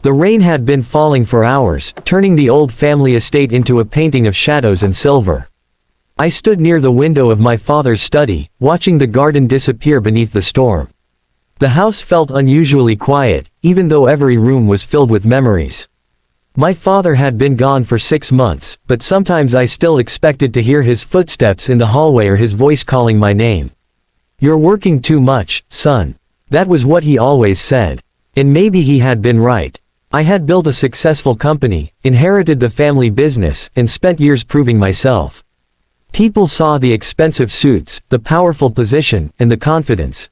The rain had been falling for hours, turning the old family estate into a painting of shadows and silver. I stood near the window of my father's study, watching the garden disappear beneath the storm. The house felt unusually quiet, even though every room was filled with memories. My father had been gone for 6 months, but sometimes I still expected to hear his footsteps in the hallway or his voice calling my name. "You're working too much, son." That was what he always said. And maybe he had been right. I had built a successful company, inherited the family business, and spent years proving myself. People saw the expensive suits, the powerful position, and the confidence.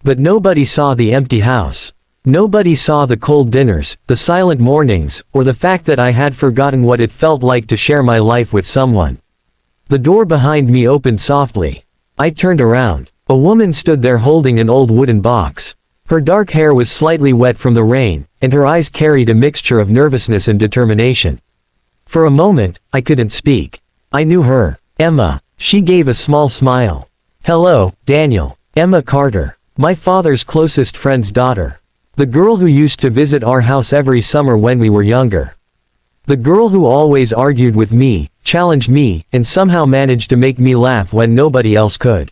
But nobody saw the empty house. Nobody saw the cold dinners, the silent mornings, or the fact that I had forgotten what it felt like to share my life with someone. The door behind me opened softly. I turned around. A woman stood there holding an old wooden box. Her dark hair was slightly wet from the rain, and her eyes carried a mixture of nervousness and determination. For a moment, I couldn't speak. I knew her. Emma. She gave a small smile. "Hello, Daniel." Emma Carter. My father's closest friend's daughter. The girl who used to visit our house every summer when we were younger. The girl who always argued with me, challenged me, and somehow managed to make me laugh when nobody else could.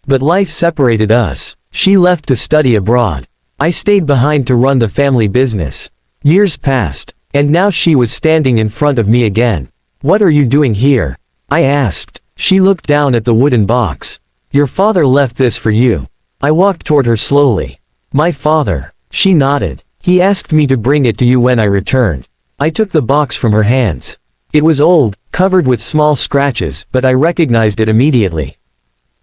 But life separated us. She left to study abroad. I stayed behind to run the family business. Years passed, and now she was standing in front of me again. "What are you doing here?" I asked. She looked down at the wooden box. "Your father left this for you." I walked toward her slowly. "My father?" She nodded. "He asked me to bring it to you when I returned." I took the box from her hands. It was old, covered with small scratches, but I recognized it immediately.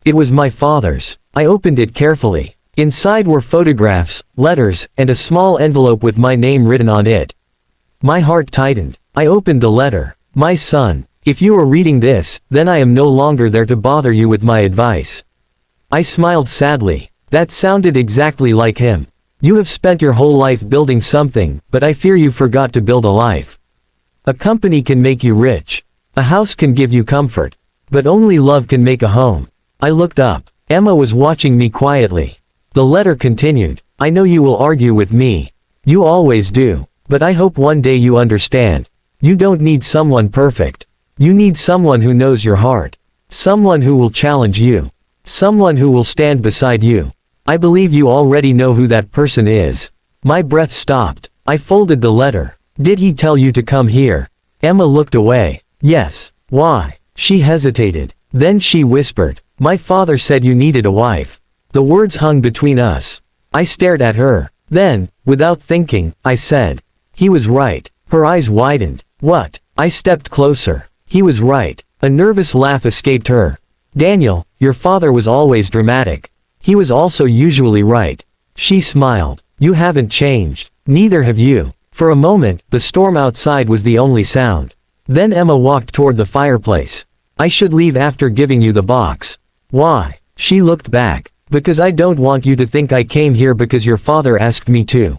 It was my father's. I opened it carefully. Inside were photographs, letters, and a small envelope with my name written on it. My heart tightened. I opened the letter. "My son, if you are reading this, then I am no longer there to bother you with my advice." I smiled sadly. That sounded exactly like him. "You have spent your whole life building something, but I fear you forgot to build a life. A company can make you rich. A house can give you comfort. But only love can make a home." I looked up. Emma was watching me quietly. The letter continued. "I know you will argue with me. You always do. But I hope one day you understand. You don't need someone perfect. You need someone who knows your heart. Someone who will challenge you. Someone who will stand beside you. I believe you already know who that person is." My breath stopped. I folded the letter. "Did he tell you to come here?" Emma looked away. "Yes." "Why?" She hesitated. Then she whispered, "My father said you needed a wife." The words hung between us. I stared at her. Then, without thinking, I said, "He was right." Her eyes widened. "What?" I stepped closer. "He was right." A nervous laugh escaped her. "Daniel, your father was always dramatic. He was also usually right." She smiled. "You haven't changed. Neither have you." For a moment, the storm outside was the only sound. Then Emma walked toward the fireplace. "I should leave after giving you the box." "Why?" She looked back. "Because I don't want you to think I came here because your father asked me to."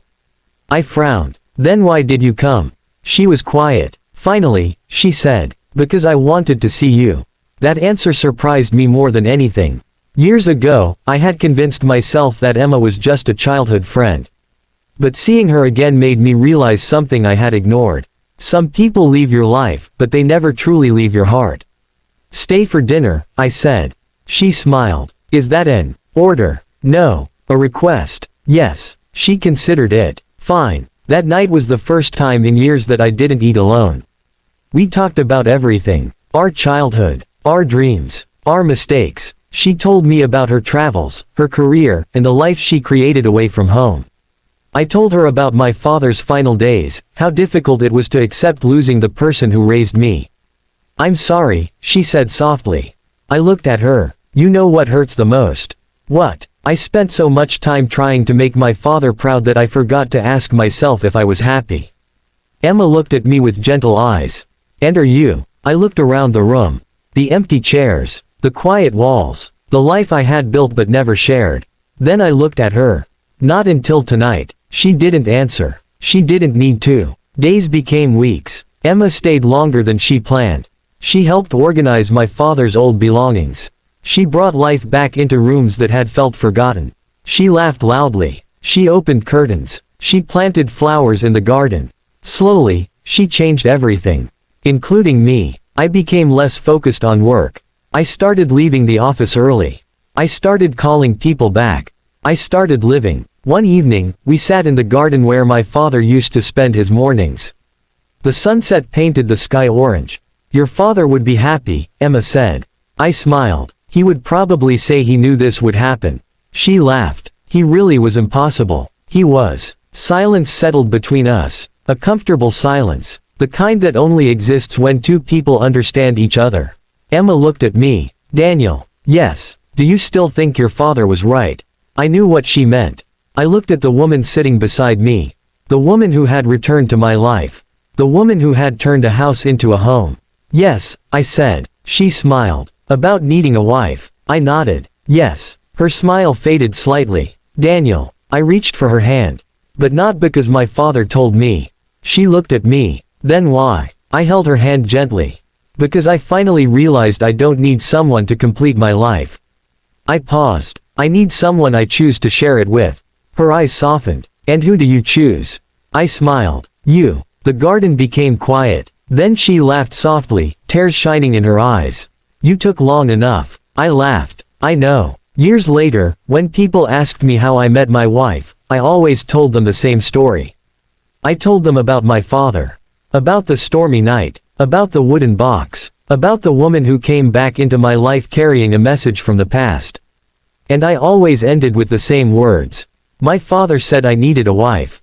I frowned. "Then why did you come?" She was quiet. Finally, she said, "Because I wanted to see you." That answer surprised me more than anything. Years ago, I had convinced myself that Emma was just a childhood friend. But seeing her again made me realize something I had ignored. Some people leave your life, but they never truly leave your heart. "Stay for dinner," I said. She smiled. "Is that an order?" "No. A request." "Yes." She considered it. "Fine." That night was the first time in years that I didn't eat alone. We talked about everything. Our childhood. Our dreams. Our mistakes. She told me about her travels, her career, and the life she created away from home. I told her about my father's final days, how difficult it was to accept losing the person who raised me. "I'm sorry," she said softly. I looked at her. "You know what hurts the most?" "What?" "I spent so much time trying to make my father proud that I forgot to ask myself if I was happy." Emma looked at me with gentle eyes. "And are you?" I looked around the room. The empty chairs. The quiet walls. The life I had built but never shared. Then I looked at her. "Not until tonight." She didn't answer. She didn't need to. Days became weeks. Emma stayed longer than she planned. She helped organize my father's old belongings. She brought life back into rooms that had felt forgotten. She laughed loudly. She opened curtains. She planted flowers in the garden. Slowly, she changed everything. Including me. I became less focused on work. I started leaving the office early. I started calling people back. I started living. One evening, we sat in the garden where my father used to spend his mornings. The sunset painted the sky orange. Your father would be happy, Emma said. I smiled. He would probably say he knew this would happen. She laughed. He really was impossible. He was. Silence settled between us. A comfortable silence. The kind that only exists when two people understand each other. Emma looked at me. Daniel. Yes. Do you still think your father was right? I knew what she meant. I looked at the woman sitting beside me. The woman who had returned to my life. The woman who had turned a house into a home. Yes, I said. She smiled. About needing a wife. I nodded. Yes. Her smile faded slightly. Daniel. I reached for her hand. But not because my father told me. She looked at me. Then why? I held her hand gently. Because I finally realized I don't need someone to complete my life. I paused. I need someone I choose to share it with. Her eyes softened. And who do you choose? I smiled. You. The garden became quiet. Then she laughed softly, tears shining in her eyes. You took long enough. I laughed. I know. Years later, when people asked me how I met my wife, I always told them the same story. I told them about my father. About the stormy night. About the wooden box. About the woman who came back into my life carrying a message from the past. And I always ended with the same words. My father said I needed a wife.